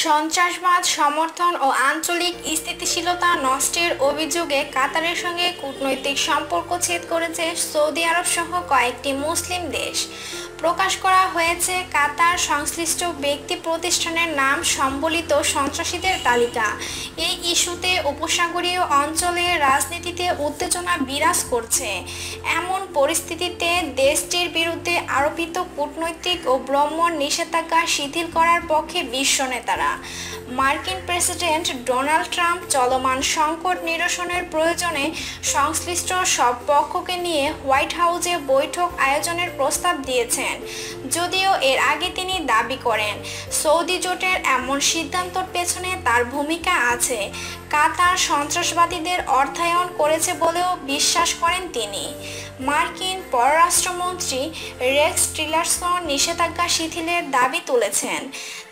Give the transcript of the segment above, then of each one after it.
সন্ত্রাসবাদ সমর্থন ও আঞ্চলিক স্থিতিশীলতা নষ্টের অভিযোগে কাতারের সঙ্গে কূটনৈতিক সম্পর্ক ছেদ করেছে সৌদি আরব সহ কয়েকটি মুসলিম দেশ। প্রকাশ করা হয়েছে কাতার সংশ্লিষ্ট ব্যক্তি প্রতিষ্ঠানের নাম সম্বলিত সন্ত্রাসীদের তালিকা। এই ইস্যুতে উপসাগরীয় অঞ্চলে রাজনীতিতে উত্তেজনা বিরাজ করছে। এমন পরিস্থিতিতে দেশটির বিরুদ্ধে আরোপিত কূটনৈতিক ও ভ্রমণ নিষেধাজ্ঞা শিথিল করার পক্ষে বিশ্ব নেতারা। মার্কিন প্রেসিডেন্ট ডোনাল্ড ট্রাম্প চলমান সংকট নিরসনের প্রয়োজনে সংশ্লিষ্ট সব পক্ষকে নিয়ে হোয়াইট হাউসে বৈঠক আয়োজনের প্রস্তাব দিয়েছেন। যদিও এর আগে তিনি দাবি করেন, সৌদি জোটের এমন সিদ্ধান্তের পেছনে তার ভূমিকা আছে। কাতার সন্ত্রাসবাদীদের অর্থায়ন করেছে বলেও বিশ্বাস করেন তিনি। মার্কিন পররাষ্ট্রমন্ত্রী রেক্স টিলারসন নিষেধাজ্ঞা শিথিলের দাবি তুলেছেন।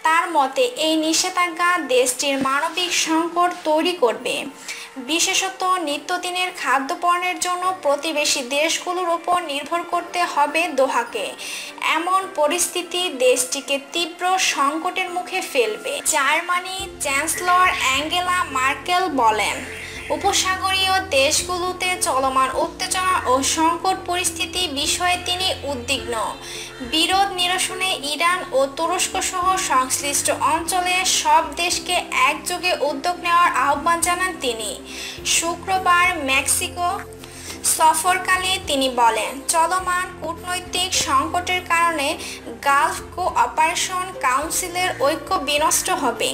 তার মতে এই নিষেধাজ্ঞা দেশটির মানবিক সংকট তৈরি করবে, বিশেষত নিত্যদিনের খাদ্যপণ্যের জন্য প্রতিবেশী দেশগুলোর উপর নির্ভর করতে হবে দোহাকে। এমন পরিস্থিতি দেশটিকে তীব্র সংকটের মুখে ফেলবে। জার্মানি চ্যান্সেলর অ্যাঙ্গেলা মার্কেল বলেন, উপসাগরীয় দেশগুলোতে চলমান উত্তেজনা ও সংকট পরিস্থিতি বিষয়ে তিনি উদ্বিগ্ন। বিরোধ নিরসনে ইরান ও তুরস্ক সহ সংশ্লিষ্ট অঞ্চলে সব দেশকে একযোগে উদ্যোগ নেওয়ার আহ্বান জানান তিনি। শুক্রবার মেক্সিকো সফরকালে তিনি বলেন, চলমান কূটনৈতিক সংকটের কারণে গালফ কোঅপারেশন কাউন্সিলের ঐক্য বিনষ্ট হবে।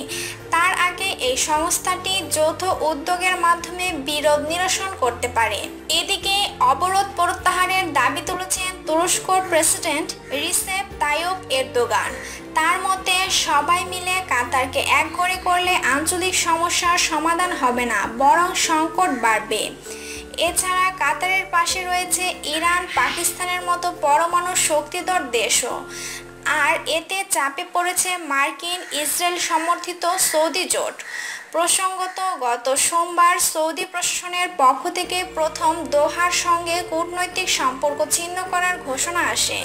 তার আগে এই সংস্থাটি যৌথ উদ্যোগের মাধ্যমে বিরোধ নিরসন করতে পারে। এদিকে অবরোধ প্রত্যাহারের দাবি তুলেছেন তুরস্কর প্রেসিডেন্ট রিসেপ তাইয়িপ এরদোগান। তার মতে সবাই মিলে কাতারকে একঘরে করলে আঞ্চলিক সমস্যার সমাধান হবে না, বরং সংকট বাড়বে। এছাড়া কাতারের পাশে রয়েছে ইরান, পাকিস্তানের মতো পরমাণু শক্তিধর দেশও। আর এতে চাপে পড়েছে মার্কিন ইসরায়েল সমর্থিত সৌদি জোট। প্রসঙ্গত, গত সোমবার সৌদি প্রশাসনের পক্ষ থেকে প্রথম দোহার সঙ্গে কূটনৈতিক সম্পর্ক ছিন্ন করার ঘোষণা আসে।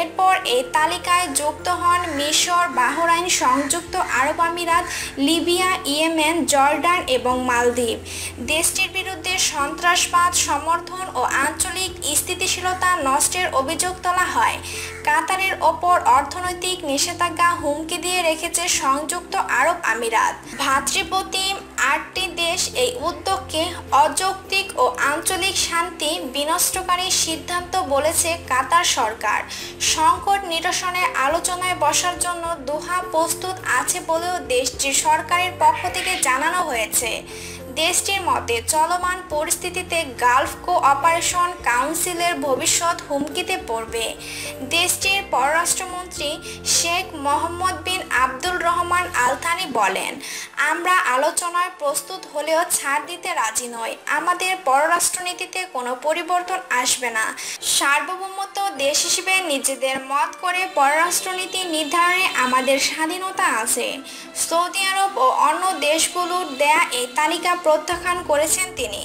এরপর এই তালিকায় যুক্ত হন মিশর, বাহরাইন, সংযুক্ত আরব আমিরাত, লিবিয়া, ইয়েমেন, জর্ডান এবং মালদ্বীপ। দেশটির বিরুদ্ধে সন্ত্রাসবাদ সমর্থন ও আঞ্চলিক স্থিতিশীলতা নষ্টের অভিযোগ তোলা হয়। কাতারের ওপর অর্থনৈতিক নিষেধাজ্ঞা হুমকি দিয়ে রেখেছে সংযুক্ত আরব আমিরাত। ভাতৃপ্রতিম 8টি দেশ এই উদ্যোগকে অযৌক্তিক ও আঞ্চলিক শান্তি বিনষ্টকারী সিদ্ধান্ত বলেছে কাতার সরকার। সংকট নিরসনে আলোচনায় বসার জন্য দোহা প্রস্তুত আছে বলেও দেশটির সরকারের পক্ষ থেকে জানানো হয়েছে। দেশটির মতে চলমান পরিস্থিতিতে গালফ কোঅপারেশন কাউন্সিলের ভবিষ্যৎ হুমকিতে পড়বে। দেশটির পররাষ্ট্রমন্ত্রী শেখ মোহাম্মদ বিন আব্দুল রহমান আল থানি বলেন, আমরা আলোচনায় প্রস্তুত হলেও ছাড় দিতে রাজি নই। আমাদের পররাষ্ট্রনীতিতে কোনো পরিবর্তন আসবে না। সার্বভৌমত্ব দেশ হিসেবে নিজেদের মত করে পররাষ্ট্রনীতি নির্ধারণে আমাদের স্বাধীনতা আছে। সৌদি আরব ও অন্য দেশগুলোর দেয়া এই তালিকা প্রত্যাখ্যান করেছেন তিনি।